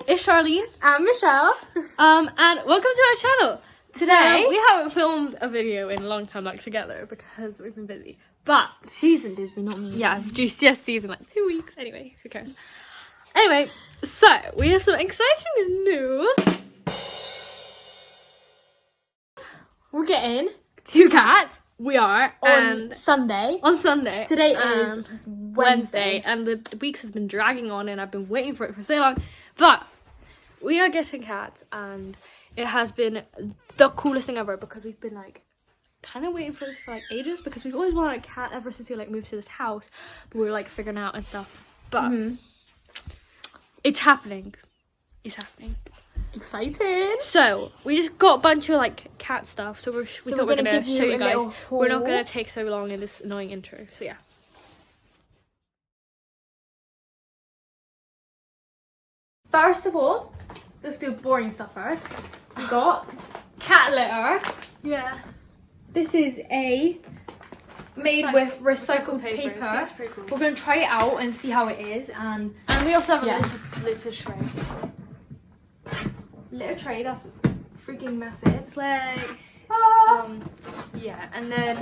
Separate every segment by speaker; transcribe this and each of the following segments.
Speaker 1: It's Charlene
Speaker 2: and Michelle.
Speaker 1: and welcome to our channel. Today
Speaker 2: So,
Speaker 1: we haven't filmed a video in a long time like together because we've been busy. But
Speaker 2: she's been busy, not me.
Speaker 1: yeah, GCSEs in like 2 weeks. Anyway, who cares? Anyway, so we have some exciting news.
Speaker 2: We're getting
Speaker 1: 2 cats. We are
Speaker 2: on Sunday.
Speaker 1: on Sunday.
Speaker 2: Today is Wednesday.
Speaker 1: and the weeks has been dragging on, and I've been waiting for it for so long. But we are getting cats, and it has been the coolest thing ever because we've been like kind of waiting for this for like ages because we've always wanted a cat ever since we like moved to this house, but we were like figuring out and stuff. But it's happening. It's happening.
Speaker 2: Excited.
Speaker 1: So we just got a bunch of like cat stuff. So we thought we're gonna show you guys. We're not gonna take so long in this annoying intro. So yeah.
Speaker 2: First of all, let's do boring stuff first. We got cat litter.
Speaker 1: Yeah.
Speaker 2: This is made with recycled paper.
Speaker 1: So that's pretty cool.
Speaker 2: We're gonna try it out and see how it is, and
Speaker 1: And we also have
Speaker 2: Yeah.
Speaker 1: a litter tray.
Speaker 2: litter tray. That's freaking massive.
Speaker 1: It's like yeah, and then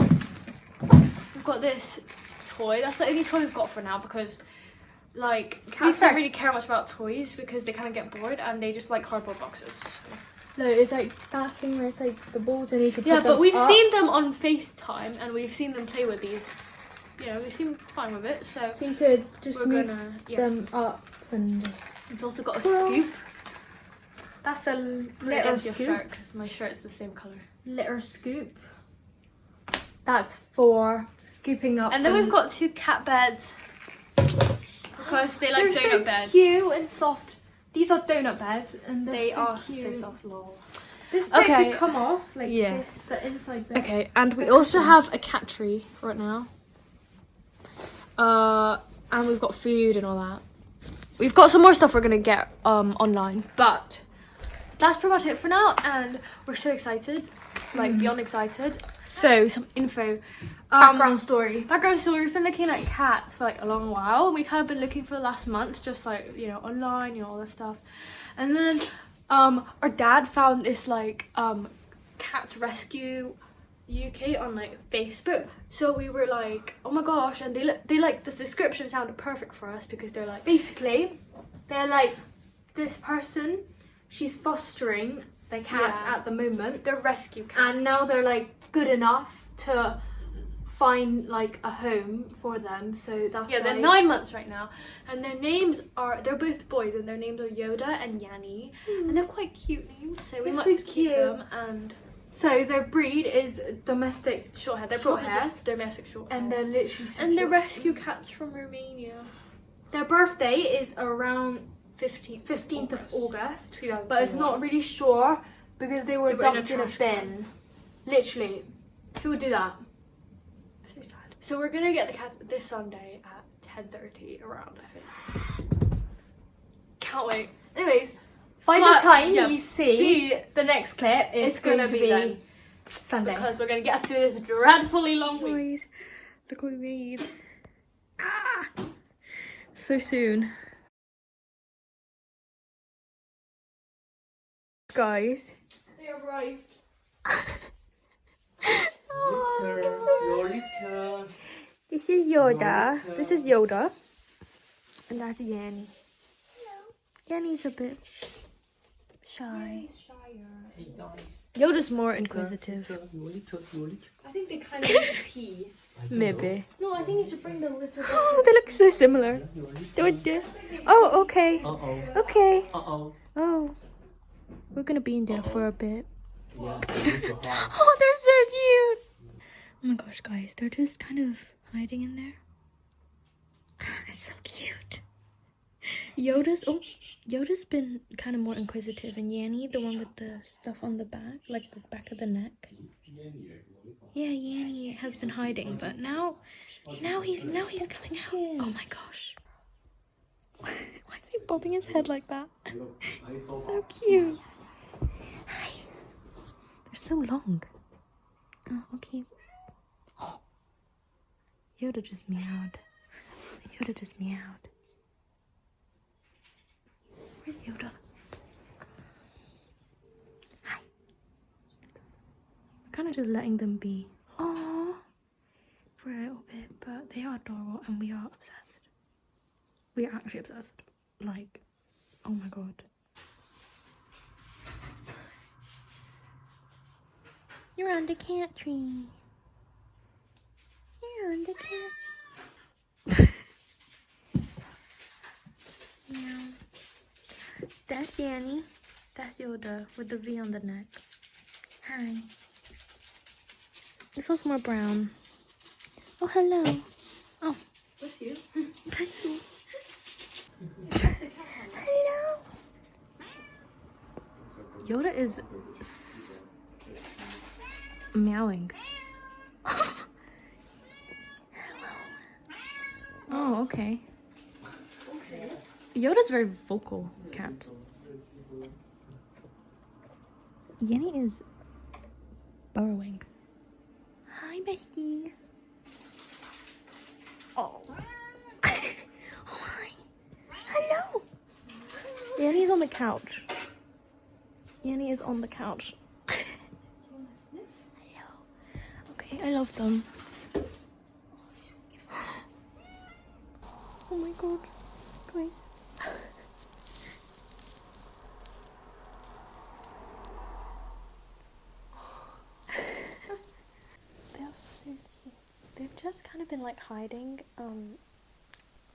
Speaker 1: we've got this toy. That's the only toy we've got for now because like cats don't really care much about toys because they kind of get bored and they just like cardboard boxes.
Speaker 2: No, it's like that thing where it's like the balls and you can
Speaker 1: Yeah,
Speaker 2: put
Speaker 1: but
Speaker 2: them
Speaker 1: we've
Speaker 2: up.
Speaker 1: seen them on FaceTime and we've seen them play with these. You know, we seem fine with it. So
Speaker 2: So you could just
Speaker 1: we're
Speaker 2: move
Speaker 1: gonna
Speaker 2: them up and just.
Speaker 1: We've also got a scoop.
Speaker 2: That's a
Speaker 1: Put it
Speaker 2: litter
Speaker 1: against your
Speaker 2: scoop.
Speaker 1: shirt because my shirt's the same color.
Speaker 2: Litter scoop. That's for scooping up.
Speaker 1: And then we've got 2 cat beds because they like
Speaker 2: they're
Speaker 1: donut
Speaker 2: so
Speaker 1: beds.
Speaker 2: cute and soft. These are donut beds, and
Speaker 1: They
Speaker 2: so
Speaker 1: are
Speaker 2: cute.
Speaker 1: so soft, lol.
Speaker 2: This bit
Speaker 1: Okay.
Speaker 2: could come off, like
Speaker 1: Yeah.
Speaker 2: this, the inside bit.
Speaker 1: Okay, and we also have a cat tree right now. And we've got food and all that. We've got some more stuff we're gonna get online, but that's pretty much it for now. And we're so excited, like beyond excited. So some info.
Speaker 2: Background story.
Speaker 1: Background story. We've been looking at cats for like a long while. We kind of been looking for the last month, just like online, all that stuff. And then our dad found this like Cats Rescue UK on like Facebook. So we were like, oh my gosh, and they like the description sounded perfect for us because they're like
Speaker 2: Basically, they're like this person. She's fostering the cats at the moment,
Speaker 1: they're rescue cats.
Speaker 2: and now they're like good enough to find like a home for them. So that's
Speaker 1: Yeah, they're
Speaker 2: why-
Speaker 1: 9 months right now, and their names they're both boys, and their names are Yoda and Yanni, and they're quite cute names. So we
Speaker 2: They're
Speaker 1: might
Speaker 2: so
Speaker 1: just keep
Speaker 2: cute.
Speaker 1: them. And
Speaker 2: So their breed is domestic,
Speaker 1: short hair. They're
Speaker 2: Short
Speaker 1: probably
Speaker 2: hairs.
Speaker 1: just domestic short
Speaker 2: and
Speaker 1: hairs.
Speaker 2: they're literally so
Speaker 1: And they're
Speaker 2: cute.
Speaker 1: rescue cats from Romania.
Speaker 2: Their birthday is around
Speaker 1: 15th
Speaker 2: of August,
Speaker 1: 2021.
Speaker 2: but it's not really sure because they were
Speaker 1: They were in a
Speaker 2: dumped in a
Speaker 1: trash
Speaker 2: bin. Literally, who would do that?
Speaker 1: So sad. So we're gonna get the cat this Sunday at 10:30 around, I think. Can't wait.
Speaker 2: Anyways, by
Speaker 1: But,
Speaker 2: the time
Speaker 1: yeah,
Speaker 2: you see the next clip, it's
Speaker 1: gonna
Speaker 2: going to
Speaker 1: be
Speaker 2: be
Speaker 1: then.
Speaker 2: Sunday.
Speaker 1: Because we're gonna get through this dreadfully long week. Look what we made. So soon. Guys.
Speaker 2: They arrived.
Speaker 1: This is Yoda. This is Yoda. And that's Yanni. Yanni's a bit shy. Yoda's more inquisitive.
Speaker 2: I think they kind of need to pee.
Speaker 1: Maybe.
Speaker 2: No, I think you should bring the little.
Speaker 1: Oh, they look so similar. Oh, okay.
Speaker 3: Uh-oh.
Speaker 1: Okay.
Speaker 3: Uh-oh.
Speaker 1: Oh. We're gonna be in there for a bit.
Speaker 3: Yeah.
Speaker 1: Oh, they're so cute. Oh my gosh, guys. They're just kind of hiding in there. It's so cute. Yoda's been kind of more inquisitive, and Yanni, the one with the stuff on the back, like the back of the neck. Yeah, Yanni has been hiding, but now he's coming out. Oh my gosh. Why is he bobbing his head like that? So cute. Hi. They're so long. Oh, okay. Oh. Yoda just meowed. Yoda just meowed. Where's Yoda? of just letting them be. Aww. For a little bit, but they are adorable and we are obsessed. We are actually obsessed. Like, oh my god. You're on the cat tree. You're on the cat. Yeah. That's Danny. That's Yoda with the V on the neck. Hi. This one's more brown. Oh, hello. Oh.
Speaker 2: Bless you.
Speaker 1: Bless you. Hello. Yoda is meowing. Oh, okay. Yoda's very vocal cat. Yenny is burrowing. Hi, bestie. Oh. Oh, hi. Hello. Yenny's on the couch. Yenny is on the couch. Hello. Okay, I love them. Oh my god. Guys. They're so cute. They've just kind of been like hiding.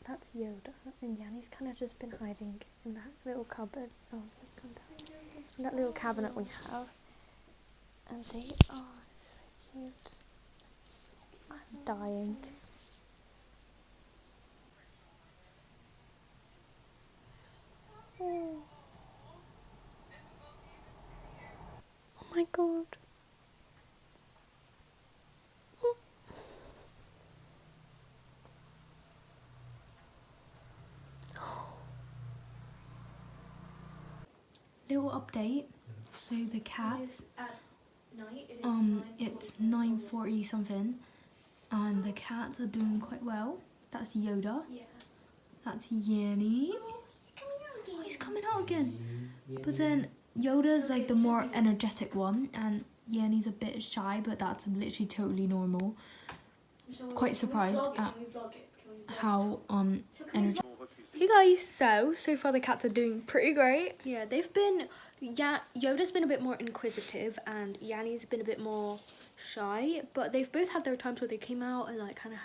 Speaker 1: That's Yoda, and Yanni's kind of just been hiding in that little cupboard. Oh, let's come down. In that little cabinet we have, and they are so cute. I'm dying. Oh. Oh my god. Little update. So the cat, it's 9:40 something, and the cats are doing quite well. That's Yoda. Yeah. That's Yanny. Oh, he's coming out again. But then Yoda's like the more energetic one, and Yanny's a bit shy, but that's literally totally normal. Quite surprised at how energetic. Hey guys, so far the cats are doing pretty great. Yeah, they've been, Yoda's been a bit more inquisitive and Yanni's been a bit more shy, but they've both had their times where they came out and like kind of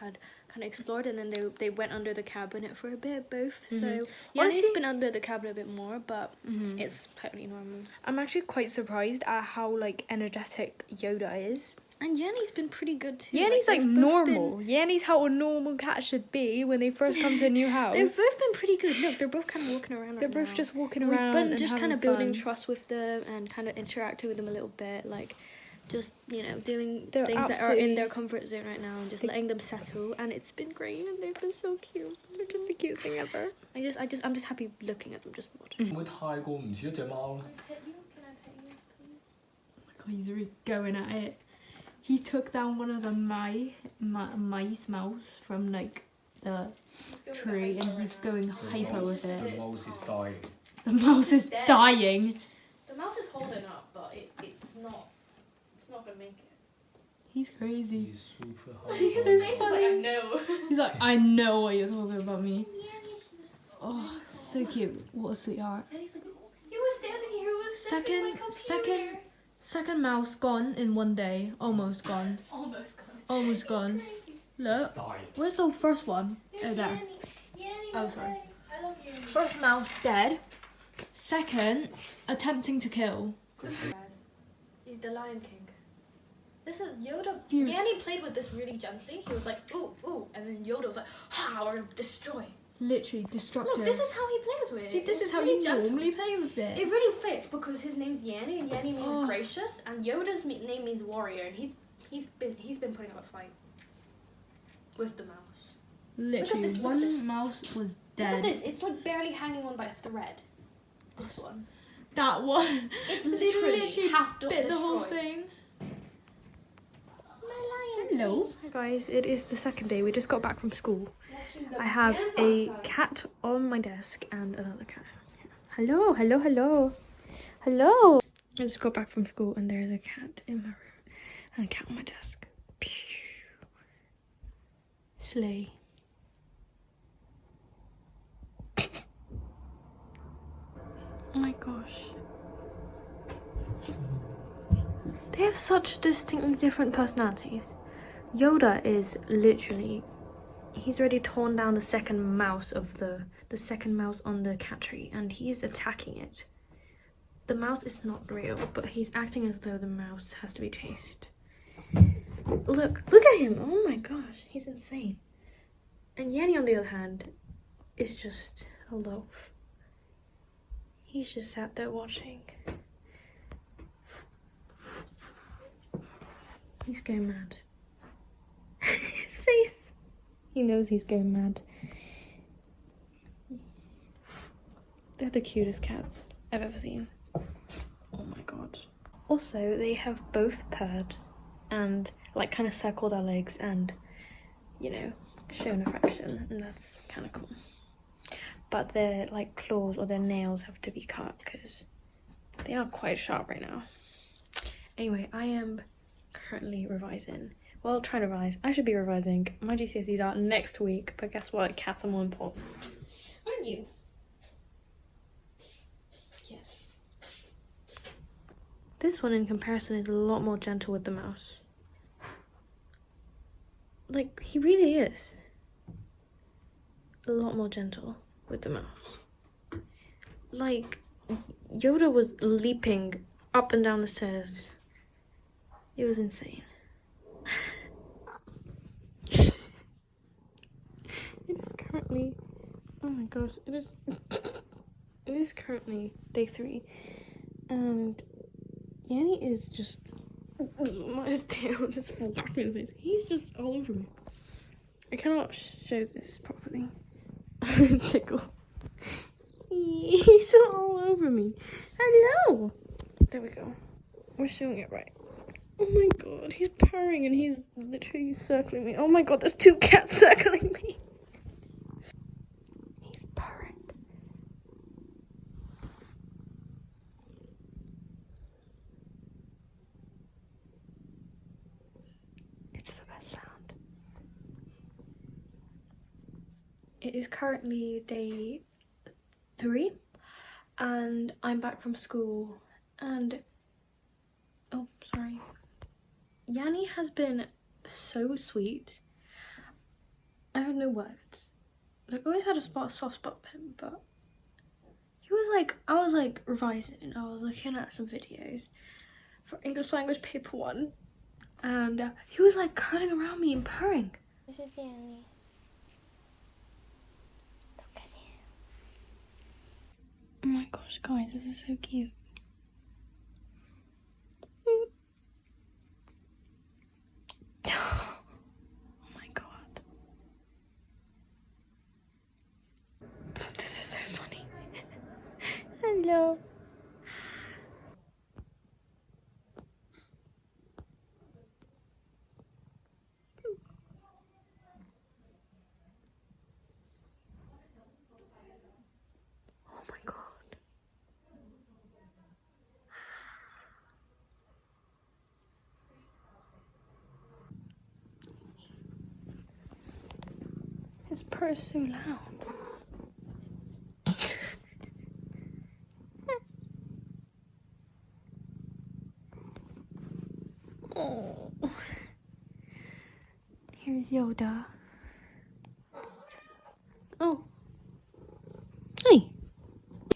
Speaker 1: explored, and then they went under the cabinet for a bit both. So Yanni's been under the cabinet a bit more, but it's totally normal. I'm actually quite surprised at how like energetic Yoda is. And Yanni's been pretty good too. Yanni's like normal. Yanni's how a normal cat should be when they first come to a new house. They've both been pretty good. Look, they're both kind of walking around. They're both just walking around. We've been just kind of building trust with them and kind of interacting with them a little bit, like just, you know, doing things that are in their comfort zone right now and just letting them settle. And it's been great, and they've been so cute. They're just the cutest thing ever. I'm just happy looking at them, just watching.
Speaker 3: 會太過唔似一隻貓咧？
Speaker 1: Oh my god, he's really going at it. He took down one of the mice mouse from like the tree, and he's going hyper with it.
Speaker 3: The mouse is dying.
Speaker 1: The mouse is dying.
Speaker 2: The mouse is holding up, but it's not gonna make it.
Speaker 1: He's crazy.
Speaker 3: He's super high.
Speaker 1: He's so
Speaker 2: His face is like,
Speaker 1: funny.
Speaker 2: I know.
Speaker 1: He's like, I know what you're talking about me. Oh, so cute. What a sweetheart.
Speaker 2: And he's like, he was standing here. He was sniffing my computer.
Speaker 1: Second mouse gone in one day. Almost gone.
Speaker 2: Almost gone.
Speaker 1: Almost gone. Look. Where's the first one? Oh, there. Oh, sorry.
Speaker 2: I love you.
Speaker 1: First mouse dead. Second, attempting to kill.
Speaker 2: He's the Lion King. This is Yoda.
Speaker 1: Fierce.
Speaker 2: Yanni played with this really gently. He was like, ooh, ooh. And then Yoda was like, ha, we're gonna destroy.
Speaker 1: Literally destructive.
Speaker 2: Look, this is how he plays with it.
Speaker 1: See, this is how
Speaker 2: really
Speaker 1: you
Speaker 2: gentle.
Speaker 1: normally play with it.
Speaker 2: It really fits because his name's Yanni, and Yanni means gracious, and Yoda's name means warrior, and he's been putting up a fight with the mouse.
Speaker 1: Literally,
Speaker 2: look at
Speaker 1: one
Speaker 2: this.
Speaker 1: mouse was dead.
Speaker 2: Look at this. It's like barely hanging on by a thread. This one.
Speaker 1: That one.
Speaker 2: It's literally half done
Speaker 1: bit the whole thing. Hello. Hi guys, it is the second day. We just got back from school. I have a cat on my desk and another cat. Hello, hello, hello. Hello. I just got back from school and there's a cat in my room. And a cat on my desk. Slay. Oh my gosh. They have such distinctly different personalities. Yoda is literally, he's already torn down the second mouse of the second mouse on the cat tree, and he is attacking it. The mouse is not real, but he's acting as though the mouse has to be chased. Look at him. Oh my gosh, he's insane. And Yanni, on the other hand, is just a loaf. He's just sat there watching. He's going mad. His face. He knows he's going mad. They're the cutest cats I've ever seen. Oh my god. Also, they have both purred and like kind of circled our legs and, you know, shown affection, and that's kind of cool. But their like claws or their nails have to be cut because they are quite sharp right now. Anyway, I am currently revising. Well, trying to revise. I should be revising. My GCSEs are next week, but guess what? Cats are more important. Aren't you? Yes. This one in comparison is a lot more gentle with the mouse. Like, he really is. A lot more gentle with the mouse. Like, Yoda was leaping up and down the stairs. It was insane. It is currently, oh my gosh, it is currently day 3, and Yanni is just, his tail just flapping his face. He's just all over me. I cannot show this properly. Tickle. He's all over me. Hello. There we go. We're showing it right. Oh my god, he's purring and he's literally circling me. Oh my god, there's 2 cats circling me. He's purring. It's the best sound. It is currently day 3 and I'm back from school and, oh, sorry. Yanni has been so sweet. I have no words. I've always had a soft spot for him, but he was like, I was like revising. I was looking at some videos for English language paper 1, and he was like curling around me and purring. This is Yanni. Look at him. Oh my gosh, guys, this is so cute. Oh my god. This is so funny. Hello. Oh my god. His purr is so loud. Oh. Here's Yoda. Oh. Hey.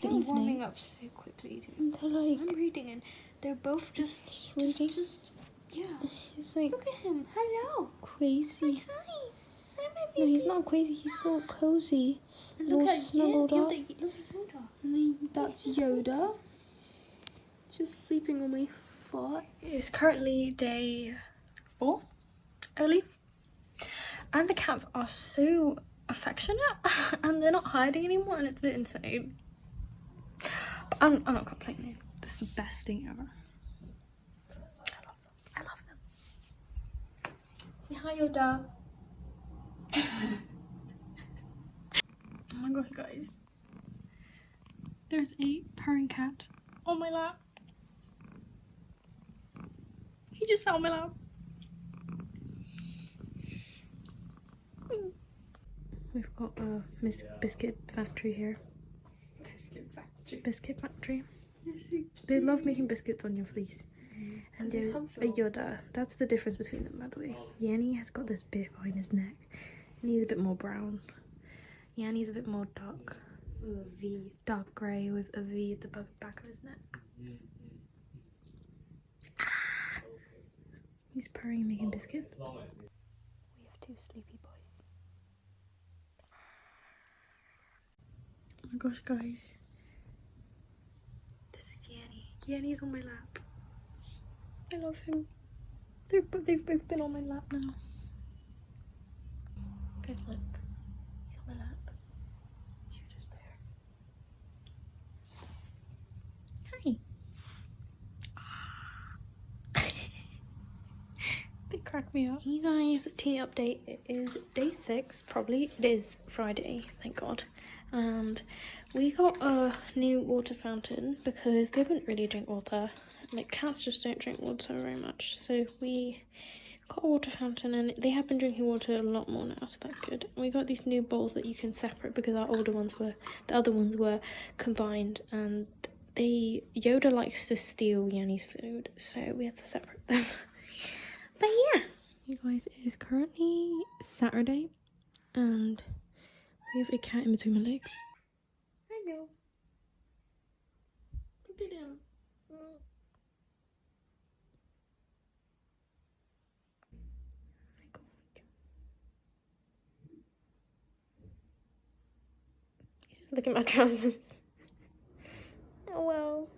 Speaker 2: They're warming up so quickly.
Speaker 1: They're like,
Speaker 2: I'm reading and they're both just yeah.
Speaker 1: He's like,
Speaker 2: Look at him. Hello.
Speaker 1: crazy.
Speaker 2: Hi. Hi, my
Speaker 1: No,
Speaker 2: baby.
Speaker 1: he's not crazy. He's so cozy.
Speaker 2: And
Speaker 1: all
Speaker 2: look at
Speaker 1: snuggled up.
Speaker 2: Look at Yoda.
Speaker 1: And then that's Yoda. Just sleeping on my foot. It's currently day 4, early. And the cats are so affectionate and they're not hiding anymore, and it's a bit insane. But I'm not complaining. This is the best thing ever. I love them. Say hi, Yoda. Oh my gosh, guys. There's a purring cat on my lap. He just sat on my lap. We've got a biscuit factory here. Biscuit factory. They love making biscuits on your fleece. And there's a Yoda. That's the difference between them, by the way. Yanni has got this bit behind his neck, and he's a bit more brown. Yanni's a bit more dark.
Speaker 2: V.
Speaker 1: Dark grey with a V at the back of his neck. He's purring and making biscuits. We have 2 sleepy boys. Oh my gosh, guys. This is Yanni. Yanni's on my lap. I love him. They've both been on my lap now. Guys, look. He's on my lap. You're just there. Hi. They crack me up. You guys, tea update. It is day 6, probably. It is Friday, thank God. And we got a new water fountain because they wouldn't really drink water. Like, cats just don't drink water very much. So we got a water fountain, and they have been drinking water a lot more now, so that's good. And we got these new bowls that you can separate because our other ones were combined, and Yoda likes to steal Yanni's food, so we have to separate them. But yeah, you guys, it is currently Saturday, and we have a cat in between my legs. Hello. Look at him. He's just looking at my trousers. Oh well.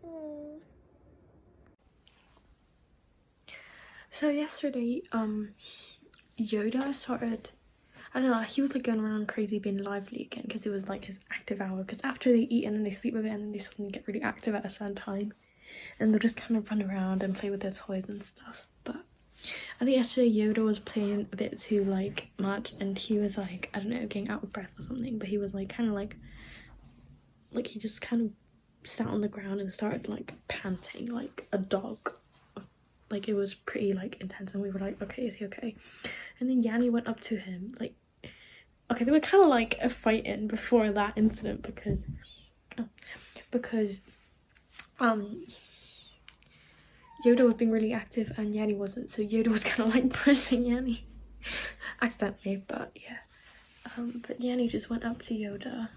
Speaker 1: Oh. So yesterday, Yoda started, I don't know, he was like going around crazy being lively again because it was like his active hour, because after they eat and then they sleep a bit and then they suddenly get really active at a certain time, and they'll just kind of run around and play with their toys and stuff. But I think yesterday Yoda was playing a bit too like much, and he was like, I don't know, getting out of breath or something, but he was like kind of like he just kind of sat on the ground and started like panting like a dog. Like, it was pretty like intense, and we were like, okay, is he okay? And then Yanni went up to him, like, okay, they were kind of like a fighting before that incident because Yoda was being really active and Yanni wasn't, so Yoda was kind of like pushing Yanni accidentally, but yeah. But Yanni just went up to Yoda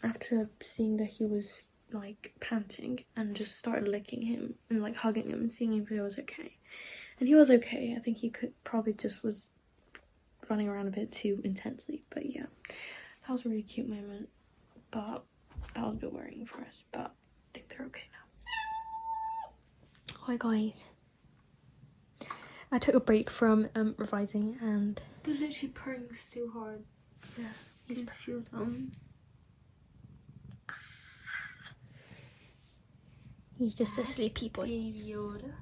Speaker 1: after seeing that he was like panting and just started licking him and like hugging him and seeing if he was okay. And he was okay. I think he probably just was running around a bit too intensely, but yeah, that was a really cute moment, but that was a bit worrying for us, but I think they're okay now. Hi guys, I took a break from revising, and
Speaker 2: They're literally purring so hard.
Speaker 1: yeah,
Speaker 2: You can feel them.
Speaker 1: he's just a sleepy boy.
Speaker 2: Baby Yoda.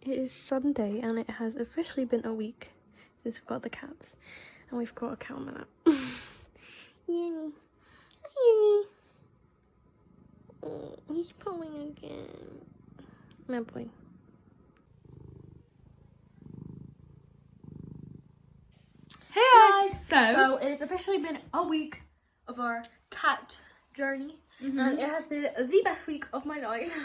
Speaker 1: It is Sunday and it has officially been a week since we've got the cats, and we've got a cat on my lap. Yanni. Hi, Yanni. Oh, he's pulling again. My boy.
Speaker 2: Hey guys! So it has officially been a week of our cat journey, and it has been the best week of my life.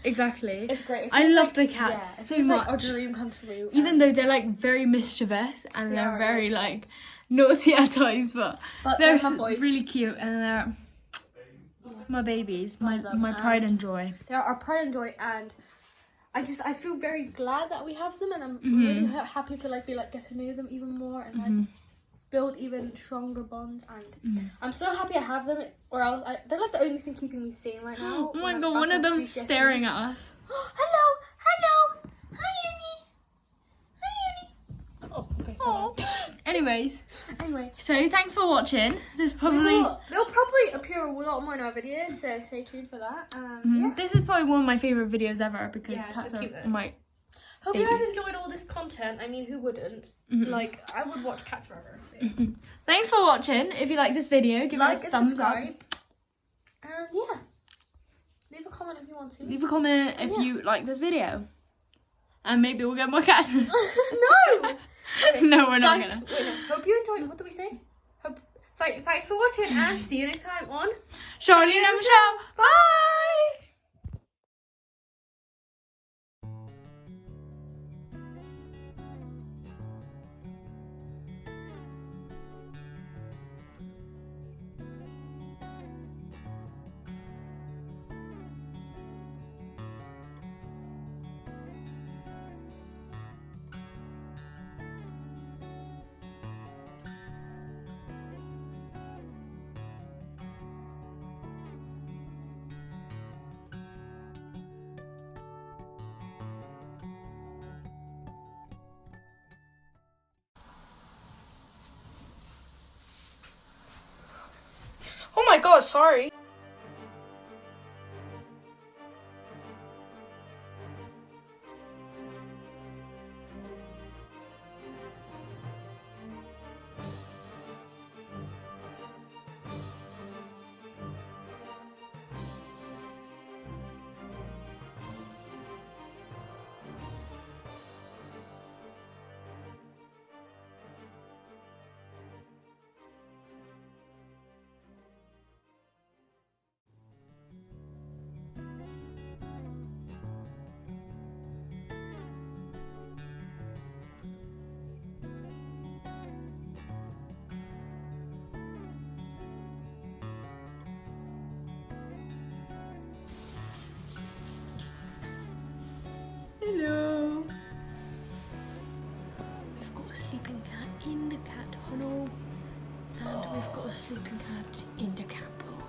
Speaker 4: Exactly.
Speaker 2: It's great. It
Speaker 4: I
Speaker 2: feels
Speaker 4: love
Speaker 2: like-
Speaker 4: the cats
Speaker 2: yeah, it
Speaker 4: so
Speaker 2: feels like
Speaker 4: much.
Speaker 2: a dream come true.
Speaker 4: Even though they're like very mischievous and
Speaker 2: They
Speaker 4: they're
Speaker 2: are
Speaker 4: very like naughty at times, but
Speaker 2: they're my boys.
Speaker 4: really cute, and they're my babies, my
Speaker 2: them,
Speaker 4: pride
Speaker 2: and-
Speaker 4: and joy.
Speaker 2: They're our pride and joy, and I feel very glad that we have them, and I'm
Speaker 4: Mm-hmm.
Speaker 2: really happy to get to know them even more and like build even stronger bonds. And
Speaker 4: Mm-hmm.
Speaker 2: I'm so happy I have them, or else they're like the only thing keeping me sane right now.
Speaker 4: Oh my god, one of them's staring at us.
Speaker 2: Hello, hi Annie, hi Annie. Oh, okay.
Speaker 4: Oh. Anyways,
Speaker 2: Anyway,
Speaker 4: so thanks for watching. There's probably
Speaker 2: they'll probably appear a lot more in our videos, so stay tuned for that. Yeah.
Speaker 4: this is probably one of my favorite videos ever because
Speaker 2: Yeah,
Speaker 4: cats
Speaker 2: the
Speaker 4: are
Speaker 2: cuteness.
Speaker 4: my
Speaker 2: Hope you guys
Speaker 4: babies.
Speaker 2: enjoyed all this content. I mean, who wouldn't?
Speaker 4: Mhm.
Speaker 2: Like, I would watch cats forever. So.
Speaker 4: Thanks for watching. If you like this video, give
Speaker 2: Like
Speaker 4: it a
Speaker 2: and
Speaker 4: thumbs up.
Speaker 2: subscribe. And yeah. Leave a comment if you want to.
Speaker 4: Leave a comment if you like this video. And maybe we'll get more cats.
Speaker 2: No! Okay,
Speaker 4: No, we're not
Speaker 2: thanks-
Speaker 4: gonna.
Speaker 2: wait, no. Hope you enjoyed. What do we say? Thanks for watching and see you next time on
Speaker 4: Charlene and Michelle. Bye!
Speaker 1: Oh my god, sorry.
Speaker 4: Hello.
Speaker 1: We've got a sleeping cat in the cat tunnel. And we've got a sleeping cat in the cat bowl.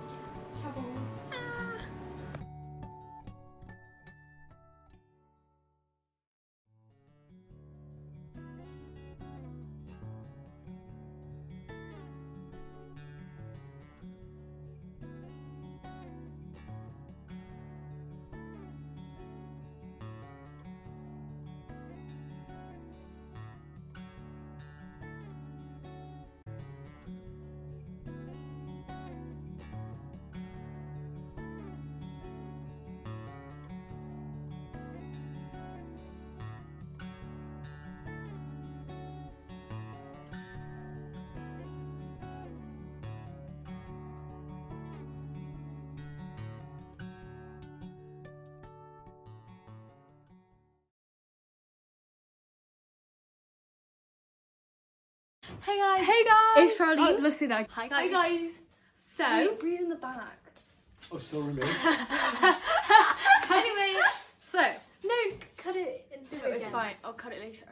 Speaker 2: Hey guys.
Speaker 4: Hey guys.
Speaker 2: It's Charlene.
Speaker 4: Oh, let's see that.
Speaker 2: Hi guys.
Speaker 4: Hi guys. So,
Speaker 2: Wait, breathe in the back.
Speaker 3: Oh, sorry, mate.
Speaker 2: Anyway, so
Speaker 4: no, cut it and do
Speaker 2: no, it's fine. I'll cut it later.